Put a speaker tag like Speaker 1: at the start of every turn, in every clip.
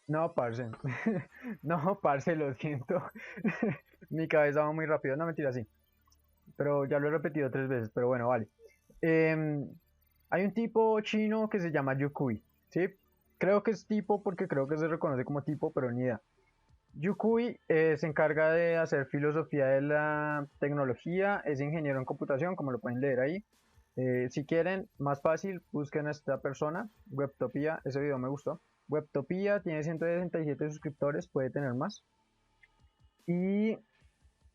Speaker 1: No, parce. No, parce, lo siento. Mi cabeza va muy rápido. No, mentira, sí. Pero ya lo he repetido 3 veces, pero bueno, vale. Em, Hay un tipo chino que se llama Yukui, ¿sí? Creo que es tipo porque creo que se reconoce como tipo, pero ni idea. Yukui se encarga de hacer filosofía de la tecnología, es ingeniero en computación, como lo pueden leer ahí. Si quieren, más fácil, busquen a esta persona, Webtopia, ese video me gustó. Webtopia tiene 167 suscriptores, puede tener más. Y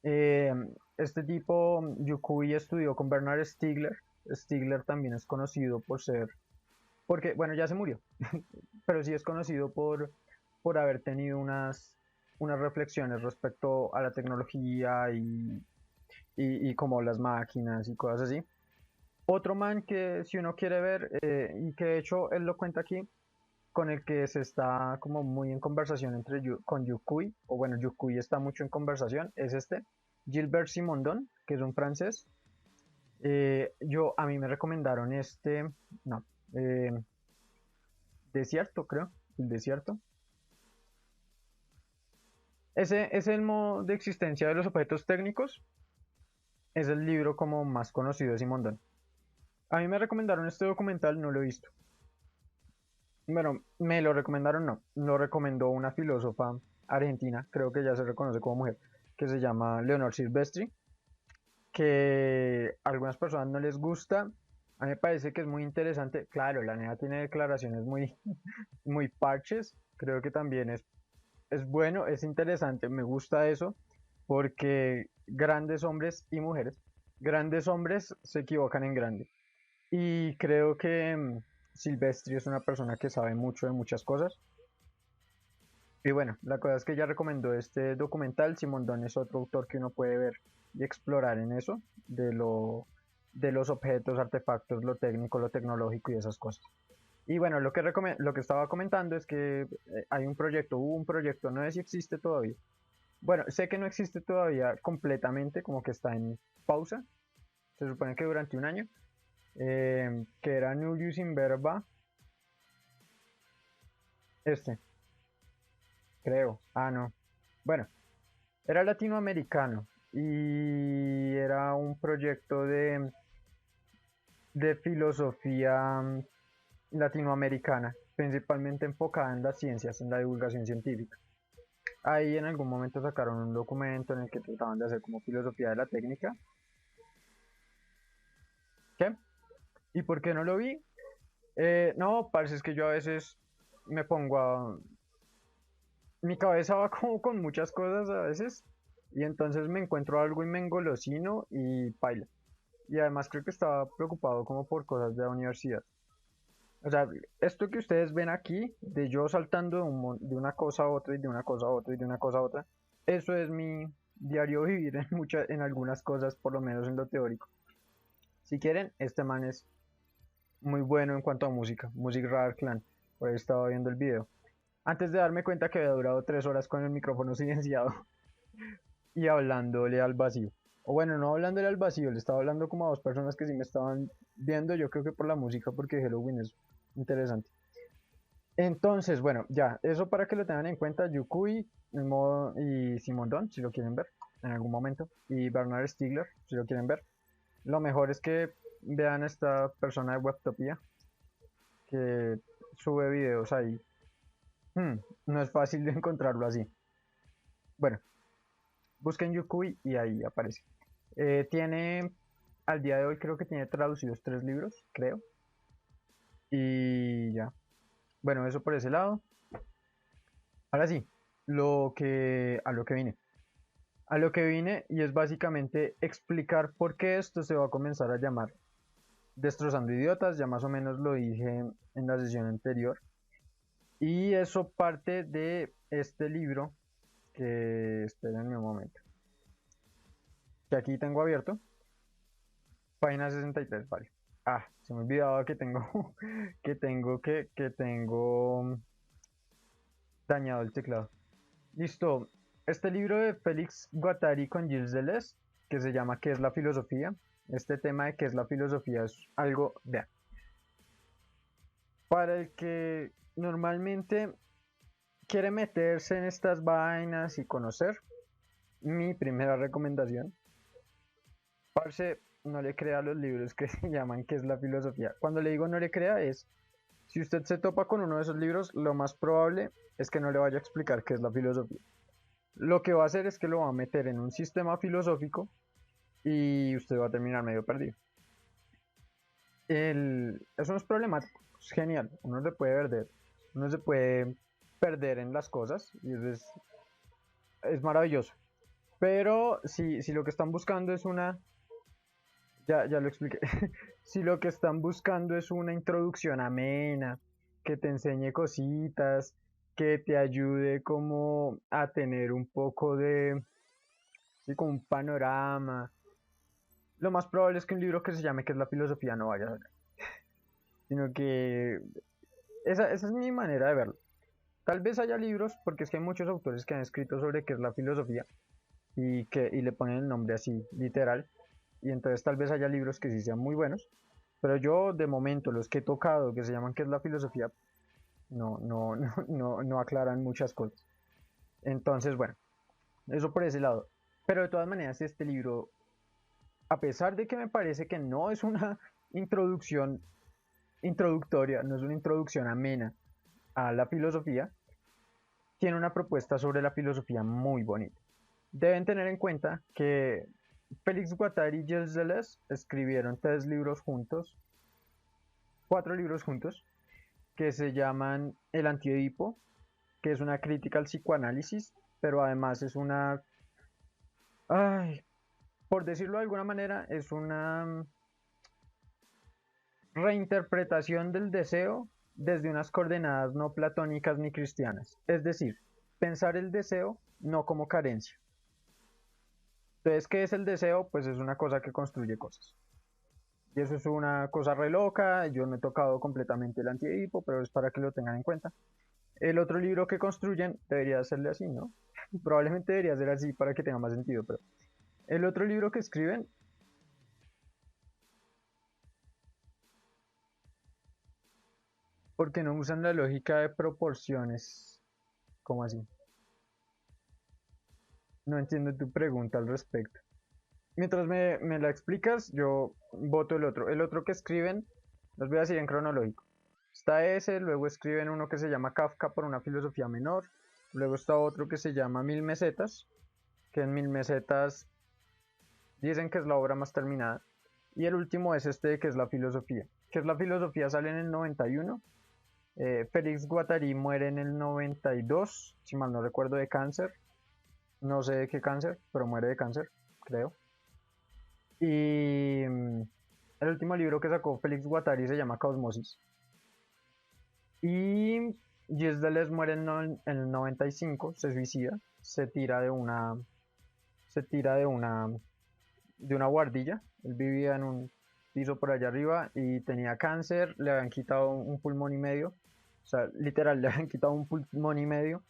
Speaker 1: eh, este tipo, Yukui, estudió con Bernard Stiegler. Stiegler también es conocido por ser, porque, bueno, ya se murió, pero sí es conocido por haber tenido unas reflexiones respecto a la tecnología y como las máquinas y cosas así. Otro man que si uno quiere ver, y que de hecho él lo cuenta aquí, con el que se está como muy en conversación con Yukui, o bueno, Yukui está mucho en conversación, es este, Gilbert Simondon, que es un francés. A mí me recomendaron este, no, eh, Desierto, creo, el Desierto. Ese es el modo de existencia de los objetos técnicos, es el libro como más conocido de Simondon. A mí me recomendaron este documental, no lo he visto. Bueno, me lo recomendaron, no, lo recomendó una filósofa argentina, creo que ya se reconoce como mujer, que se llama Leonor Silvestri, que a algunas personas no les gusta. A mí me parece que es muy interesante. Claro, la nena tiene declaraciones muy parches. Creo que también es bueno, es interesante. Me gusta eso porque grandes hombres y mujeres, grandes hombres se equivocan en grande. Y creo que Silvestri es una persona que sabe mucho de muchas cosas. Y bueno, la cosa es que ella recomendó este documental. Simondon es otro autor que uno puede ver y explorar en eso, de los objetos, artefactos, lo técnico, lo tecnológico y esas cosas. Y bueno, lo que estaba comentando es que hubo un proyecto, no sé si existe todavía. Bueno, sé que no existe todavía completamente, como que está en pausa, se supone que durante un año, que era Julius Inverba, este, creo, no. Bueno, era latinoamericano y era un proyecto de filosofía latinoamericana, principalmente enfocada en las ciencias, en la divulgación científica. Ahí en algún momento sacaron un documento en el que trataban de hacer como filosofía de la técnica. ¿Qué? ¿Y por qué no lo vi? No, parece es que yo a veces me pongo a... Mi cabeza va como con muchas cosas a veces y entonces me encuentro algo y me engolosino y paila. Y además creo que estaba preocupado como por cosas de la universidad. O sea, esto que ustedes ven aquí, de yo saltando de una cosa a otra y de una cosa a otra y de una cosa a otra, eso es mi diario vivir en algunas cosas, por lo menos en lo teórico. Si quieren, este man es muy bueno en cuanto a música, Music Radar Clan, por ahí estaba viendo el video. Antes de darme cuenta que había durado 3 horas con el micrófono silenciado y hablándole al vacío. O bueno, no hablándole al vacío, le estaba hablando como a dos personas que sí me estaban viendo, yo creo que por la música, porque Halloween es interesante. Entonces, bueno, ya, eso para que lo tengan en cuenta, Yukui y Simondon, si lo quieren ver en algún momento, y Bernard Stiegler, si lo quieren ver. Lo mejor es que vean a esta persona de Webtopia que sube videos ahí. Hmm, no es fácil de encontrarlo así. Bueno, busquen Yukui y ahí aparece. Tiene, al día de hoy creo que tiene traducidos 3 libros, creo. Y ya. Bueno, eso por ese lado. Ahora sí, a lo que vine. A lo que vine y es básicamente explicar por qué esto se va a comenzar a llamar Destrozando Idiotas, ya más o menos lo dije en la sesión anterior. Y eso parte de este libro que, espérenme un momento, que aquí tengo abierto, página 63, vale. Se me olvidaba que tengo, que tengo dañado el teclado. Listo, este libro de Félix Guattari con Gilles Deleuze, que se llama ¿Qué es la filosofía? Este tema de qué es la filosofía es algo, vea, para el que normalmente quiere meterse en estas vainas y conocer, mi primera recomendación, parce, no le crea los libros que se llaman ¿Qué es la filosofía? Cuando le digo no le crea es, si usted se topa con uno de esos libros, lo más probable es que no le vaya a explicar qué es la filosofía. Lo que va a hacer es que lo va a meter en un sistema filosófico y usted va a terminar medio perdido. Eso no es problemático, es genial, uno se puede perder en las cosas y es maravilloso. Pero si lo que están buscando es una, ya lo expliqué, si lo que están buscando es una introducción amena, que te enseñe cositas, que te ayude como a tener un poco de, sí, como un panorama, lo más probable es que un libro que se llame ¿Qué es la filosofía? No vaya a ser, sino que esa es mi manera de verlo. Tal vez haya libros, porque es que hay muchos autores que han escrito sobre qué es la filosofía y le ponen el nombre así, literal, y entonces tal vez haya libros que sí sean muy buenos, pero yo de momento los que he tocado que se llaman qué es la filosofía, no aclaran muchas cosas. Entonces, bueno, eso por ese lado. Pero de todas maneras, este libro, a pesar de que me parece que no es una introducción introductoria, no es una introducción amena a la filosofía, tiene una propuesta sobre la filosofía muy bonita. Deben tener en cuenta que Félix Guattari y Gilles Deleuze escribieron cuatro libros juntos, que se llaman El Antiedipo, que es una crítica al psicoanálisis, pero además es una, ay, por decirlo de alguna manera, es una reinterpretación del deseo desde unas coordenadas no platónicas ni cristianas. Es decir, pensar el deseo no como carencia. Entonces, ¿qué es el deseo? Pues es una cosa que construye cosas. Y eso es una cosa re loca. Yo no he tocado completamente el antiedipo, pero es para que lo tengan en cuenta. El otro libro que construyen debería serle así, ¿no? Probablemente debería ser así para que tenga más sentido, pero el otro libro que escriben, porque no usan la lógica de proporciones. ¿Cómo así? No entiendo tu pregunta al respecto. Mientras me la explicas, yo voto el otro. El otro que escriben, los voy a decir en cronológico. Está ese, luego escriben uno que se llama Kafka por una filosofía menor, luego está otro que se llama Mil Mesetas, que en Mil Mesetas dicen que es la obra más terminada, y el último es este que es la filosofía. Que es la filosofía sale en el 91, Félix Guattari muere en el 92, si mal no recuerdo, de cáncer, no sé de qué cáncer, pero muere de cáncer, creo. Y el último libro que sacó Félix Guattari se llama Cosmosis. Y Gilles Deleuze muere en el 95, se suicida, se tira de una guardilla. Él vivía en un piso por allá arriba y tenía cáncer, le habían quitado un pulmón y medio, o sea, literal, le habían quitado un pulmón y medio.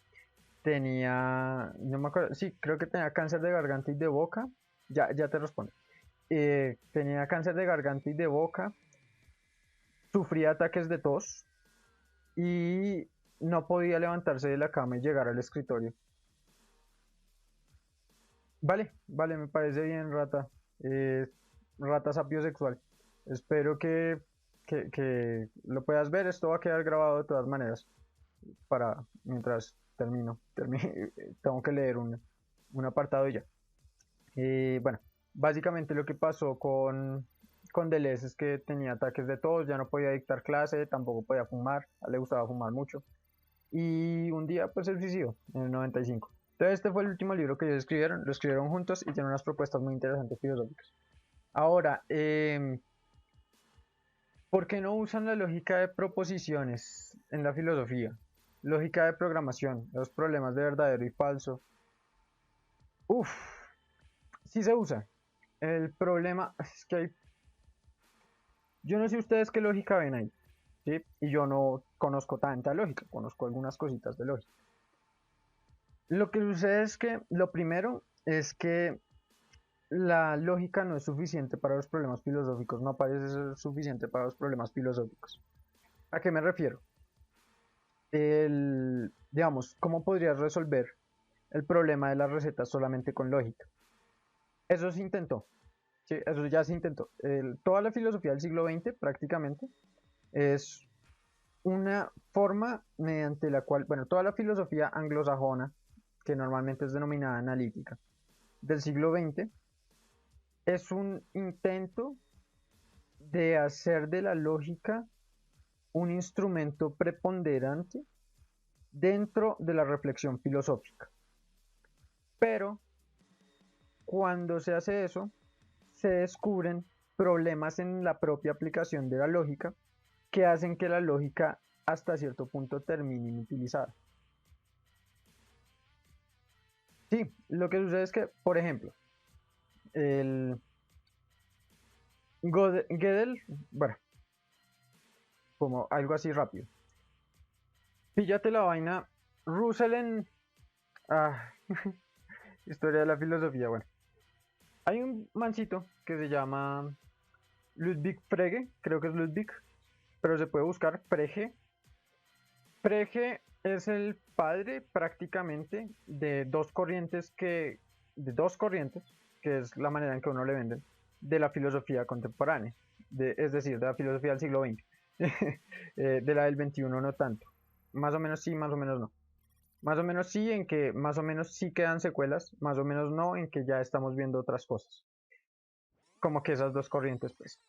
Speaker 1: Tenía, no me acuerdo, sí, creo que tenía cáncer de garganta y de boca, ya te respondo. Tenía cáncer de garganta y de boca, sufría ataques de tos y no podía levantarse de la cama y llegar al escritorio. Vale, me parece bien, Rata. Eh, Rata sapiosexual. Espero que lo puedas ver. Esto va a quedar grabado de todas maneras. Para mientras tengo que leer un apartado y ya. Bueno, básicamente lo que pasó con Deleuze es que tenía ataques de tos, ya no podía dictar clase, tampoco podía fumar, a él le gustaba fumar mucho. Y un día pues se suicidó en el 95. Entonces este fue el último libro que ellos escribieron, lo escribieron juntos y tiene unas propuestas muy interesantes filosóficas. Ahora, ¿por qué no usan la lógica de proposiciones en la filosofía? Lógica de programación, los problemas de verdadero y falso. Uf, sí se usa. El problema es que yo no sé ustedes qué lógica ven ahí, ¿sí? Y yo no conozco tanta lógica, conozco algunas cositas de lógica. Lo que sucede es que lo primero es que la lógica no es suficiente para los problemas filosóficos, no parece ser suficiente para los problemas filosóficos. ¿A qué me refiero? digamos, ¿cómo podrías resolver el problema de las recetas solamente con lógica? Eso se intentó, ¿sí? Eso ya se intentó. Toda la filosofía del siglo XX prácticamente es una forma mediante la cual, bueno, toda la filosofía anglosajona, que normalmente es denominada analítica, del siglo XX, es un intento de hacer de la lógica un instrumento preponderante dentro de la reflexión filosófica. Pero cuando se hace eso, se descubren problemas en la propia aplicación de la lógica que hacen que la lógica hasta cierto punto termine inutilizada. Sí, lo que sucede es que, por ejemplo, el Gödel, bueno, como algo así rápido. Píllate la vaina. Russell en. Ah, historia de la filosofía, bueno. Hay un mancito que se llama Ludwig Frege, creo que es Ludwig, pero se puede buscar Frege. Frege es el padre prácticamente de dos corrientes, que es la manera en que uno le venden, de la filosofía contemporánea, es decir, de la filosofía del siglo XX. De la del XXI no tanto. Más o menos sí, más o menos no. Más o menos sí, en que más o menos sí quedan secuelas, más o menos no, en que ya estamos viendo otras cosas. Como que esas dos corrientes, pues.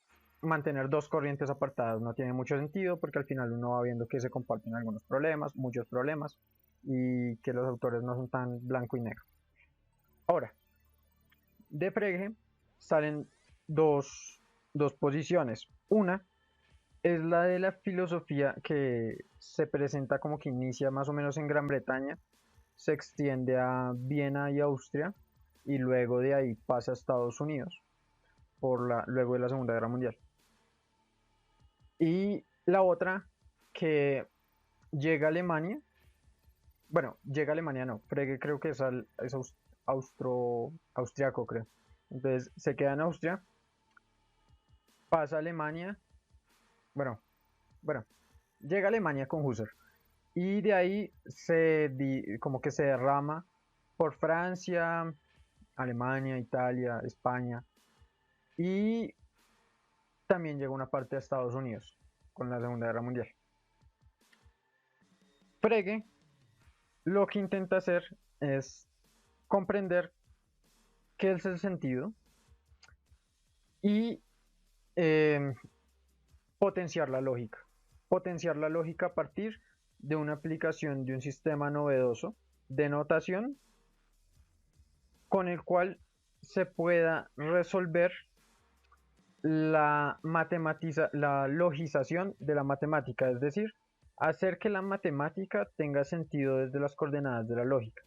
Speaker 1: Mantener dos corrientes apartadas no tiene mucho sentido porque al final uno va viendo que se comparten algunos problemas, muchos problemas, y que los autores no son tan blanco y negro. Ahora, de Frege salen dos posiciones. Una es la de la filosofía que se presenta como que inicia más o menos en Gran Bretaña, se extiende a Viena y Austria, y luego de ahí pasa a Estados Unidos, luego de la Segunda Guerra Mundial. Y la otra que llega a Alemania, bueno, llega a Alemania no, Frege creo que es austriaco, creo. Entonces se queda en Austria, pasa a Alemania, bueno, bueno, llega a Alemania con Husserl. Y de ahí como que se derrama por Francia, Alemania, Italia, España, y también llega una parte de Estados Unidos con la Segunda Guerra Mundial. Frege lo que intenta hacer es comprender qué es el sentido y eh, potenciar la lógica. Potenciar la lógica a partir de una aplicación de un sistema novedoso de notación con el cual se pueda resolver la logización de la matemática, es decir, hacer que la matemática tenga sentido desde las coordenadas de la lógica.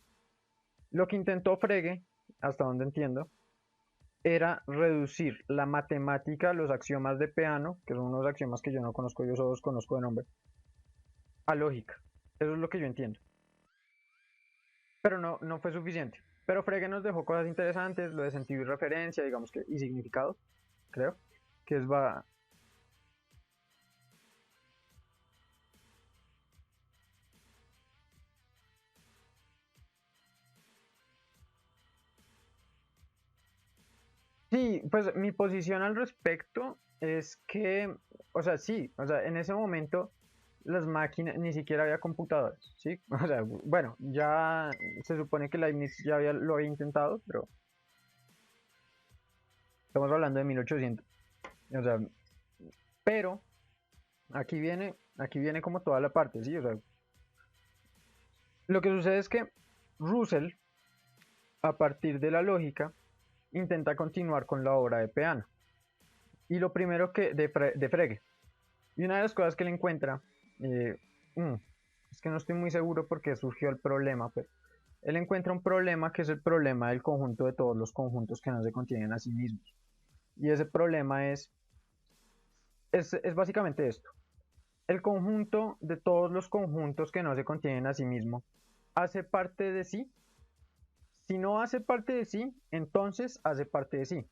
Speaker 1: Lo que intentó Frege, hasta donde entiendo, era reducir la matemática, los axiomas de Peano, que son unos axiomas que yo no conozco, yo solo los conozco de nombre, a lógica. Eso es lo que yo entiendo. Pero no fue suficiente. Pero Frege nos dejó cosas interesantes, lo de sentido y referencia, digamos que, y significado, creo, que es va. Sí, pues mi posición al respecto es que, o sea, sí, o sea, en ese momento las máquinas, ni siquiera había computadores, ¿sí? O sea, bueno, ya se supone que Leibniz lo había intentado, pero estamos hablando de 1800. O sea, pero aquí viene como toda la parte, ¿sí? O sea, lo que sucede es que Russell, a partir de la lógica, intenta continuar con la obra de Peano. Y lo primero de Frege. Y una de las cosas que él encuentra, eh, mm, es que no estoy muy seguro por qué surgió el problema, pero él encuentra un problema que es el problema del conjunto de todos los conjuntos que no se contienen a sí mismos. Y ese problema es básicamente esto. El conjunto de todos los conjuntos que no se contienen a sí mismo hace parte de sí. Si no hace parte de sí, entonces hace parte de sí.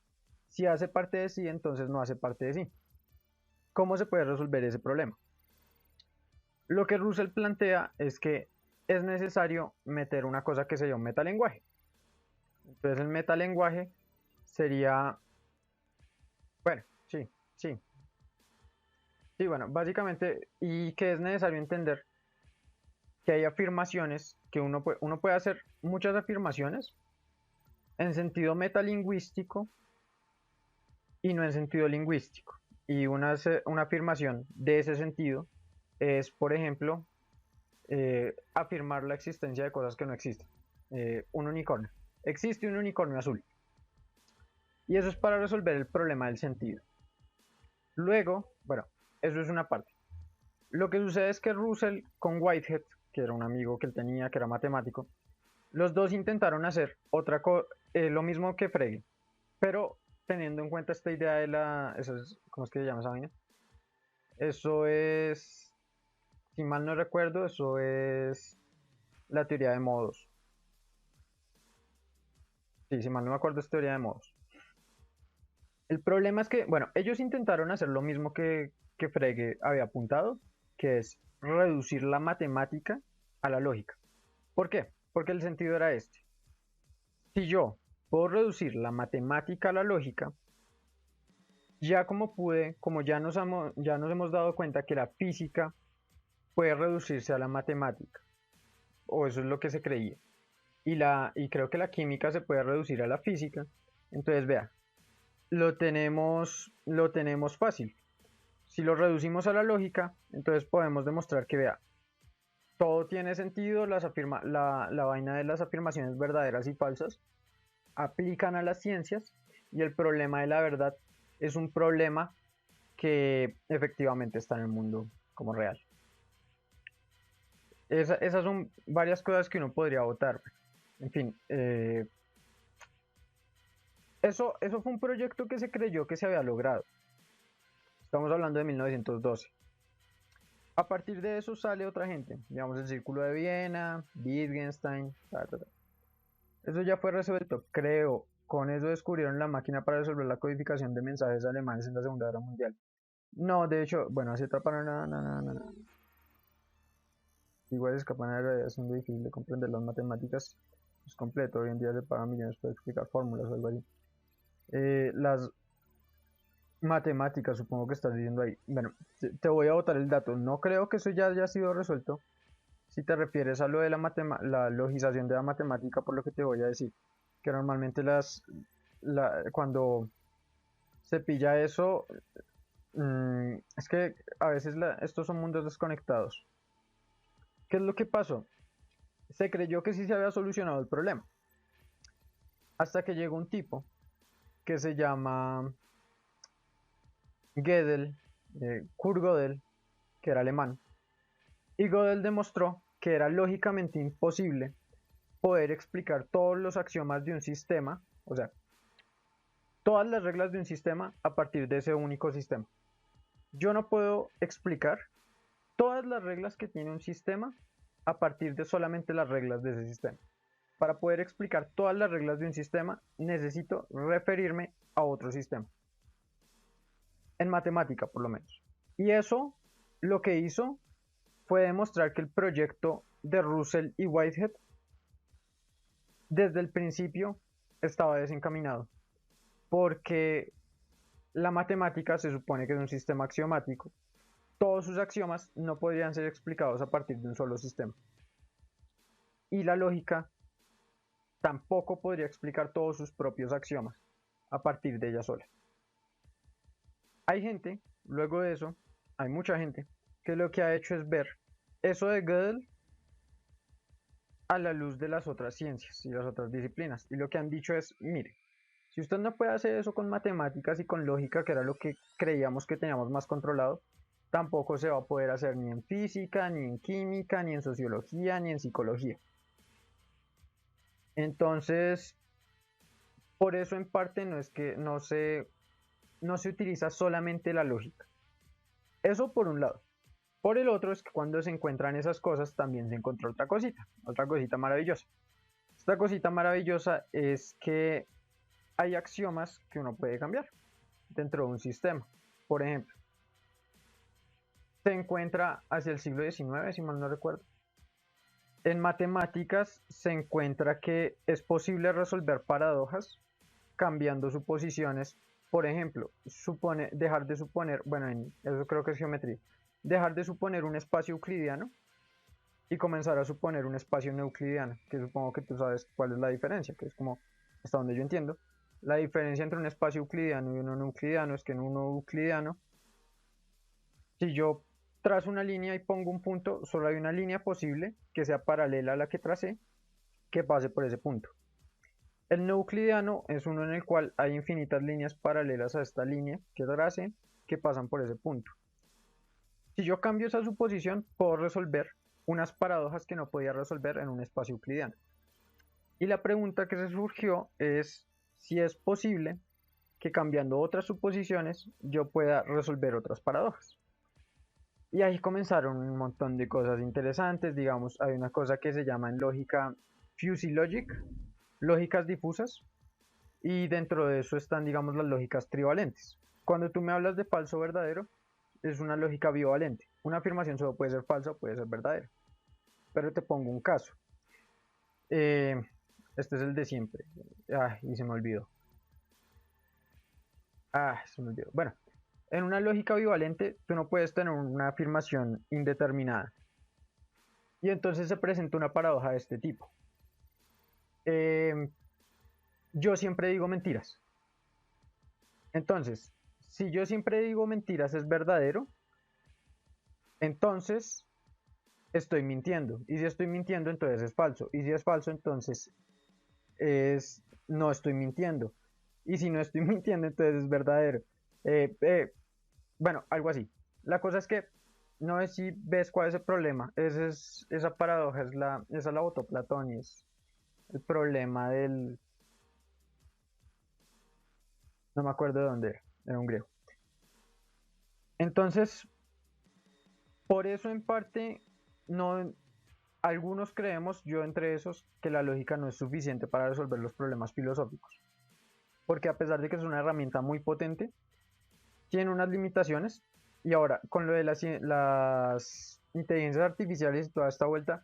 Speaker 1: Si hace parte de sí, entonces no hace parte de sí. ¿Cómo se puede resolver ese problema? Lo que Russell plantea es que es necesario meter una cosa que se llama un metalenguaje. Entonces el metalenguaje sería, bueno, sí, bueno, básicamente, y que es necesario entender que hay afirmaciones que uno puede hacer muchas afirmaciones en sentido metalingüístico y no en sentido lingüístico. Y una afirmación de ese sentido es, por ejemplo, afirmar la existencia de cosas que no existen. Un unicornio. Existe un unicornio azul. Y eso es para resolver el problema del sentido. Luego, bueno, eso es una parte. Lo que sucede es que Russell con Whitehead, que era un amigo que él tenía, que era matemático, los dos intentaron hacer lo mismo que Frege, pero teniendo en cuenta esta idea de ¿cómo es que se llama esa vaina? Eso es, si mal no recuerdo, eso es la teoría de modos. Sí, si mal no me acuerdo, es teoría de modos. El problema es que, bueno, ellos intentaron hacer lo mismo que Frege había apuntado, que es reducir la matemática a la lógica. ¿Por qué? Porque el sentido era este. Si yo puedo reducir la matemática a la lógica, ya como ya nos hemos dado cuenta que la física puede reducirse a la matemática, o eso es lo que se creía, y creo que la química se puede reducir a la física, entonces vea, lo tenemos fácil. Si lo reducimos a la lógica, entonces podemos demostrar que, vea, todo tiene sentido, la vaina de las afirmaciones verdaderas y falsas aplican a las ciencias y el problema de la verdad es un problema que efectivamente está en el mundo como real. Esas son varias cosas que uno podría votar. En fin, eso fue un proyecto que se creyó que se había logrado. Estamos hablando de 1912. A partir de eso sale otra gente, digamos el Círculo de Viena, Wittgenstein, Eso ya fue resuelto, creo. Con eso descubrieron la máquina para resolver la codificación de mensajes alemanes en la Segunda Guerra Mundial. No, de hecho, bueno, así para nada. Igual escapan a la realidad siendo difícil de comprender las matemáticas. Es completo, hoy en día se pagan millones para explicar fórmulas o algo así. Las matemáticas, supongo que estás diciendo ahí. Bueno, te voy a botar el dato. No creo que eso ya haya sido resuelto. Si te refieres a lo de la logización de la matemática, por lo que te voy a decir, que normalmente cuando se pilla eso, es que a veces estos son mundos desconectados. ¿Qué es lo que pasó? Se creyó que sí se había solucionado el problema, hasta que llegó un tipo que se llama Kurt Gödel, que era alemán, y Gödel demostró que era lógicamente imposible poder explicar todos los axiomas de un sistema, o sea, todas las reglas de un sistema a partir de ese único sistema. Yo no puedo explicar todas las reglas que tiene un sistema a partir de solamente las reglas de ese sistema. Para poder explicar todas las reglas de un sistema, necesito referirme a otro sistema. En matemática, por lo menos. Y eso lo que hizo fue demostrar que el proyecto de Russell y Whitehead desde el principio estaba desencaminado, porque la matemática se supone que es un sistema axiomático. Todos sus axiomas no podrían ser explicados a partir de un solo sistema. Y la lógica tampoco podría explicar todos sus propios axiomas a partir de ella sola. Hay gente, luego de eso, hay mucha gente, que lo que ha hecho es ver eso de Gödel a la luz de las otras ciencias y las otras disciplinas. Y lo que han dicho es, mire, si usted no puede hacer eso con matemáticas y con lógica, que era lo que creíamos que teníamos más controlado, tampoco se va a poder hacer ni en física, ni en química, ni en sociología, ni en psicología. Entonces, por eso en parte no es que no se utiliza solamente la lógica. Eso por un lado. Por el otro es que cuando se encuentran esas cosas también se encontró otra cosita maravillosa. Esta cosita maravillosa es que hay axiomas que uno puede cambiar dentro de un sistema. Por ejemplo, se encuentra hacia el siglo XIX, si mal no recuerdo. En matemáticas se encuentra que es posible resolver paradojas cambiando suposiciones. Por ejemplo, dejar de suponer, bueno, eso creo que es geometría, dejar de suponer un espacio euclidiano y comenzar a suponer un espacio no euclidiano, que supongo que tú sabes cuál es la diferencia, que es como, hasta donde yo entiendo, la diferencia entre un espacio euclidiano y uno no euclidiano es que en uno euclidiano, si yo trazo una línea y pongo un punto, solo hay una línea posible que sea paralela a la que tracé, que pase por ese punto. El no euclidiano es uno en el cual hay infinitas líneas paralelas a esta línea que tracé que pasan por ese punto. Si yo cambio esa suposición, puedo resolver unas paradojas que no podía resolver en un espacio euclidiano. Y la pregunta que se surgió es si es posible que cambiando otras suposiciones yo pueda resolver otras paradojas. Y ahí comenzaron un montón de cosas interesantes. Digamos, hay una cosa que se llama en lógica fuzzy logic, lógicas difusas, y dentro de eso están, digamos, las lógicas trivalentes. Cuando tú me hablas de falso o verdadero, es una lógica bivalente. Una afirmación solo puede ser falsa o puede ser verdadera. Pero te pongo un caso. Eh, este es el de siempre. Y se me olvidó. Se me olvidó. Bueno, en una lógica bivalente, tú no puedes tener una afirmación indeterminada. Y entonces se presenta una paradoja de este tipo. Yo siempre digo mentiras. Entonces, si yo siempre digo mentiras es verdadero, entonces estoy mintiendo. Y si estoy mintiendo, entonces es falso. Y si es falso, entonces no estoy mintiendo. Y si no estoy mintiendo, entonces es verdadero. Bueno, algo así. La cosa es que no sé si ves cuál es el problema. Esa paradoja esa la votó Platón y es el problema del... No me acuerdo de dónde era un griego. Entonces, por eso en parte, no, algunos creemos, yo entre esos, que la lógica no es suficiente para resolver los problemas filosóficos. Porque a pesar de que es una herramienta muy potente, tiene unas limitaciones. Y ahora, con lo de las inteligencias artificiales y toda esta vuelta,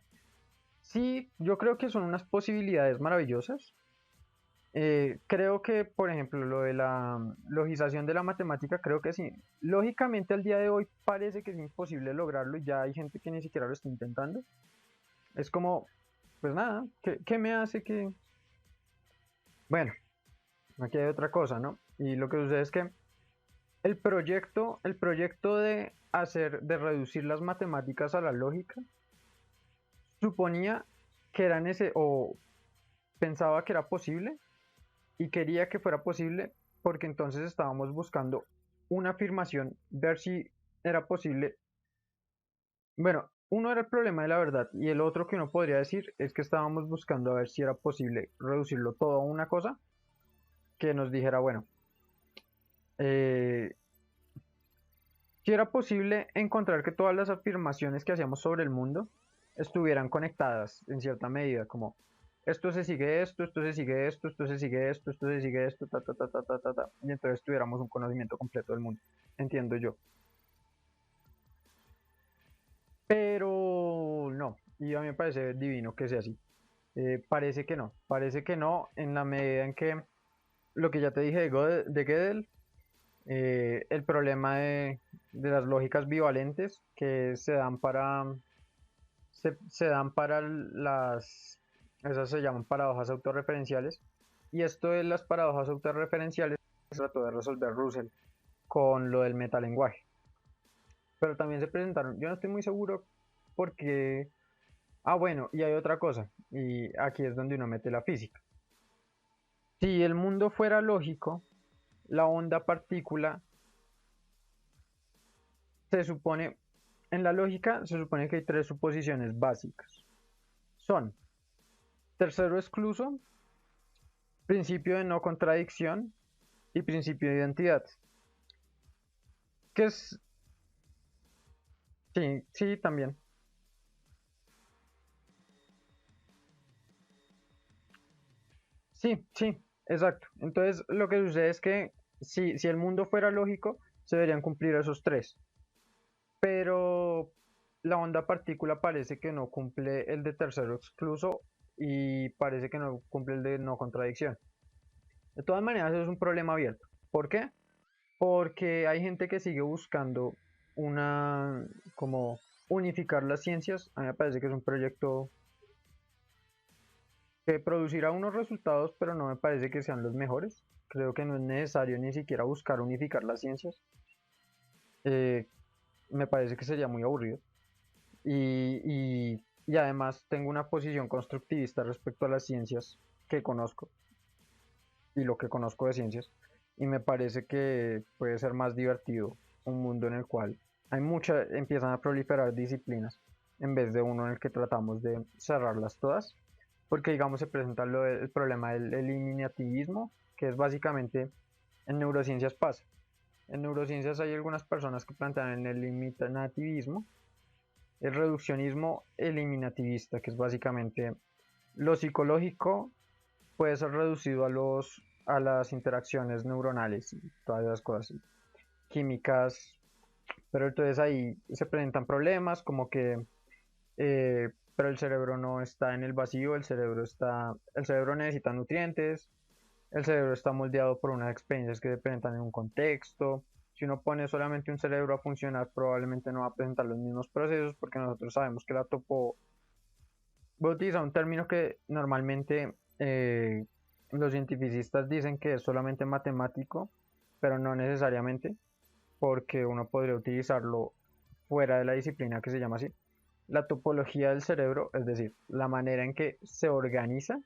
Speaker 1: sí, yo creo que son unas posibilidades maravillosas. Creo que, por ejemplo, lo de la logización de la matemática, creo que sí. Lógicamente, al día de hoy parece que es imposible lograrlo y ya hay gente que ni siquiera lo está intentando. Es como, pues nada, ¿qué me hace que...? Bueno, aquí hay otra cosa, ¿no? Y lo que sucede es que el proyecto de reducir las matemáticas a la lógica, suponía que era o pensaba que era posible y quería que fuera posible porque entonces estábamos buscando una afirmación, ver si era posible. Bueno, uno era el problema de la verdad y el otro que uno podría decir es que estábamos buscando a ver si era posible reducirlo todo a una cosa que nos dijera, bueno, eh, si era posible encontrar que todas las afirmaciones que hacíamos sobre el mundo estuvieran conectadas en cierta medida, como esto se sigue esto se sigue esto se sigue esto se sigue esto, ta, ta, ta, ta, ta, ta, ta, y entonces tuviéramos un conocimiento completo del mundo, entiendo yo. Pero no, y a mí me parece divino que sea así. Parece que no en la medida en que lo que ya te dije de Gödel, el problema de las lógicas bivalentes que se dan para esas se llaman paradojas autorreferenciales, y esto de las paradojas autorreferenciales se trató de resolver Russell con lo del metalenguaje, pero también se presentaron, yo no estoy muy seguro porque, bueno, y hay otra cosa, y aquí es donde uno mete la física. Si el mundo fuera lógico, la onda partícula se supone, en la lógica se supone que hay tres suposiciones básicas. Son tercero excluso, principio de no contradicción y principio de identidad. ¿Qué es? Sí, sí, también. Sí, sí, exacto. Entonces, lo que sucede es que si el mundo fuera lógico, se deberían cumplir esos tres. pero la onda partícula parece que no cumple el de tercero excluso y parece que no cumple el de no contradicción. De todas maneras, eso es un problema abierto. ¿Por qué? Porque hay gente que sigue buscando una, como unificar las ciencias. A mí me parece que es un proyecto que producirá unos resultados, pero no me parece que sean los mejores. Creo que no es necesario ni siquiera buscar unificar las ciencias. Eh, Me parece que sería muy aburrido. Y además tengo una posición constructivista respecto a las ciencias que conozco y lo que conozco de ciencias. Y me parece que puede ser más divertido un mundo en el cual empiezan a proliferar disciplinas en vez de uno en el que tratamos de cerrarlas todas. Porque digamos se presenta el problema del eliminativismo, que es básicamente en neurociencias pasa. En neurociencias hay algunas personas que plantean el eliminativismo, el reduccionismo eliminativista, que es básicamente lo psicológico puede ser reducido a las interacciones neuronales y todas esas cosas químicas, pero entonces ahí se presentan problemas como que pero el cerebro no está en el vacío, el cerebro necesita nutrientes, el cerebro está moldeado por unas experiencias que se presentan en un contexto. Si uno pone solamente un cerebro a funcionar, probablemente no va a presentar los mismos procesos porque nosotros sabemos que voy a utilizar un término que normalmente los cientificistas dicen que es solamente matemático, pero no necesariamente, porque uno podría utilizarlo fuera de la disciplina que se llama así. La topología del cerebro, es decir, la manera en que se organiza,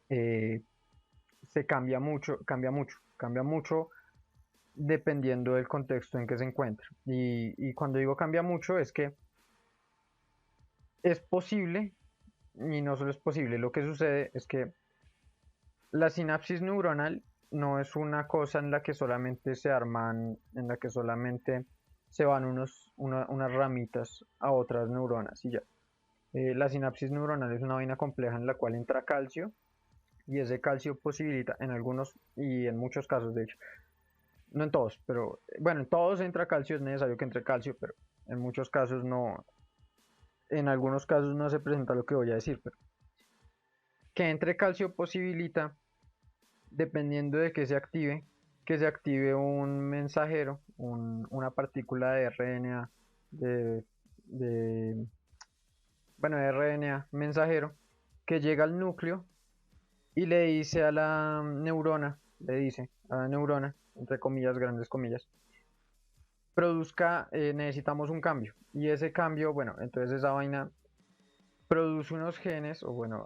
Speaker 1: eh, se cambia mucho dependiendo del contexto en que se encuentra. Y cuando digo cambia mucho es que es posible, y no solo es posible, lo que sucede es que la sinapsis neuronal no es una cosa en la que solamente se arman, en la que solamente se van unas ramitas a otras neuronas y ya. La sinapsis neuronal es una vaina compleja en la cual entra calcio y ese calcio posibilita en algunos y en muchos casos de hecho, no en todos, pero bueno, en todos entra calcio, es necesario que entre calcio, pero en muchos casos no, en algunos casos no se presenta lo que voy a decir, pero que entre calcio posibilita dependiendo de que se active un mensajero, una partícula de RNA, de, de, bueno, de RNA mensajero, que llega al núcleo y le dice a la neurona, entre comillas, grandes comillas, necesitamos un cambio. Y ese cambio, bueno, entonces esa vaina produce unos genes, o bueno,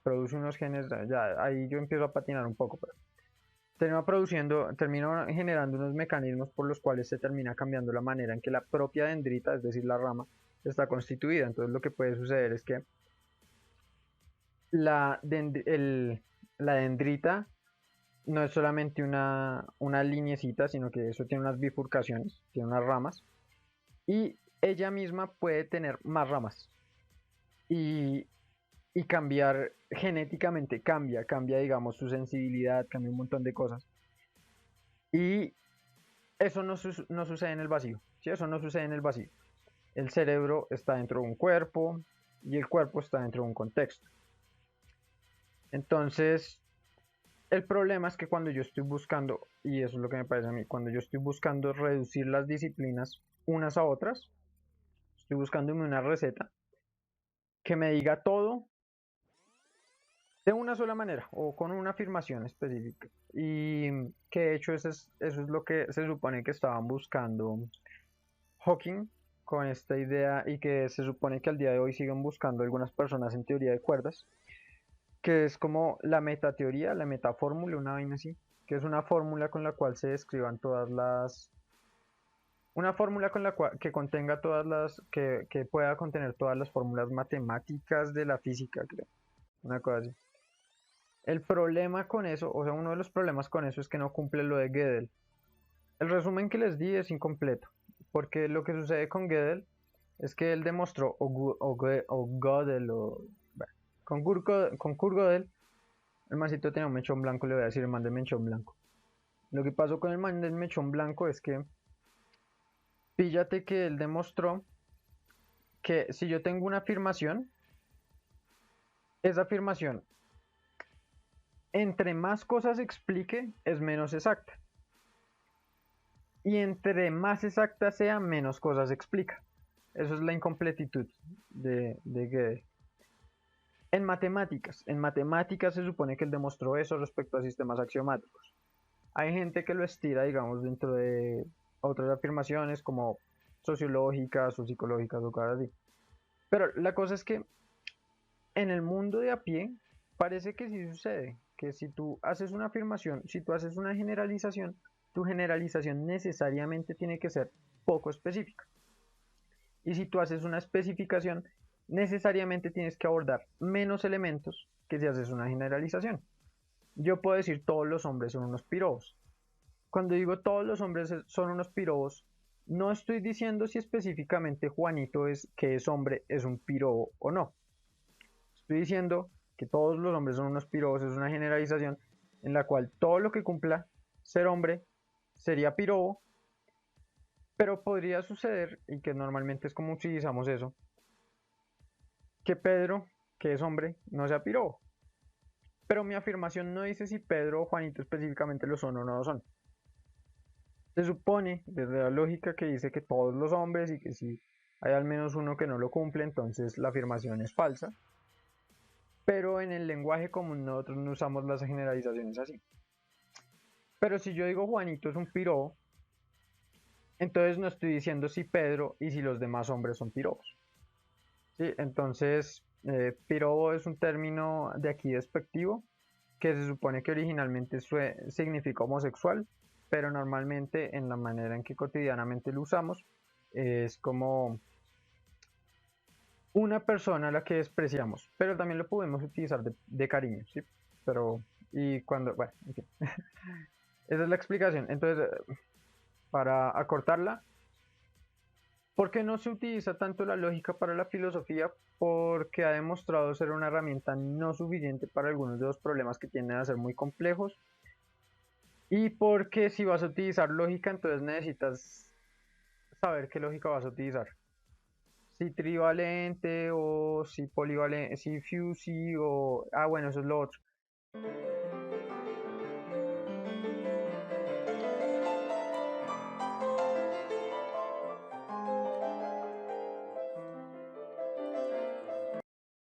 Speaker 1: produce unos genes, ya ahí yo empiezo a patinar un poco, pero termino generando unos mecanismos por los cuales se termina cambiando la manera en que la propia dendrita, es decir, la rama, está constituida. Entonces lo que puede suceder es que la, la dendrita no es solamente una linecita, sino que eso tiene unas bifurcaciones, tiene unas ramas, y ella misma puede tener más ramas. Y, y cambiar genéticamente, cambia, digamos, su sensibilidad, cambia un montón de cosas. Y eso no sucede en el vacío, ¿sí? Eso no sucede en el vacío. El cerebro está dentro de un cuerpo y el cuerpo está dentro de un contexto. Entonces, el problema es que cuando yo estoy buscando, y eso es lo que me parece a mí, cuando yo estoy buscando reducir las disciplinas unas a otras, estoy buscándome una receta que me diga todo de una sola manera o con una afirmación específica. Y que de hecho eso es lo que se supone que estaban buscando Hawking con esta idea y que se supone que al día de hoy siguen buscando algunas personas en teoría de cuerdas, que es como la metateoría, la metafórmula, una vaina así, que es una fórmula con la cual se describan una fórmula con la cual que contenga que pueda contener todas las fórmulas matemáticas de la física, creo, una cosa así. El problema con eso, o sea, uno de los problemas con eso es que no cumple lo de Gödel. El resumen que les di es incompleto, porque lo que sucede con Gödel es que él demostró, o Gödel, bueno, con Kurt Gödel, el mancito tenía un mechón blanco, le voy a decir el man del mechón blanco. Lo que pasó con el man del mechón blanco es que Píllate que él demostró que si yo tengo una afirmación, esa afirmación, entre más cosas explique, es menos exacta. Y entre más exacta sea, menos cosas explica. Eso es la incompletitud de Gödel. En matemáticas se supone que él demostró eso respecto a sistemas axiomáticos. Hay gente que lo estira, digamos, dentro de otras afirmaciones como sociológicas o psicológicas o cosas así. Pero la cosa es que en el mundo de a pie parece que sí sucede, que si tú haces una afirmación, si tú haces una generalización, tu generalización necesariamente tiene que ser poco específica. Y si tú haces una especificación, necesariamente tienes que abordar menos elementos que si haces una generalización. Yo puedo decir todos los hombres son unos pirobos. Cuando digo todos los hombres son unos pirobos, no estoy diciendo si específicamente Juanito es que es hombre, es un pirobo o no. Estoy diciendo que todos los hombres son unos pirobos, es una generalización en la cual todo lo que cumpla ser hombre sería pirobo, pero podría suceder, y que normalmente es como utilizamos eso, que Pedro, que es hombre, no sea pirobo. Pero mi afirmación no dice si Pedro o Juanito específicamente lo son o no lo son. Se supone, desde la lógica, que dice que todos los hombres y que si hay al menos uno que no lo cumple, entonces la afirmación es falsa. Pero en el lenguaje común nosotros no usamos las generalizaciones así. Pero si yo digo Juanito es un pirobo, entonces no estoy diciendo si Pedro y si los demás hombres son pirobos. ¿Sí? Entonces, pirobo es un término de aquí despectivo que se supone que originalmente significa homosexual, pero normalmente en la manera en que cotidianamente lo usamos es como una persona a la que despreciamos, pero también lo podemos utilizar de cariño, ¿sí? Pero, y cuando, bueno, en fin. Esa es la explicación. Entonces, para acortarla, ¿por qué no se utiliza tanto la lógica para la filosofía? Porque ha demostrado ser una herramienta no suficiente para algunos de los problemas que tienden a ser muy complejos. Y porque si vas a utilizar lógica, entonces necesitas saber qué lógica vas a utilizar. Si trivalente o si polivalente, si fuzzy o... Ah, bueno, eso es lo otro.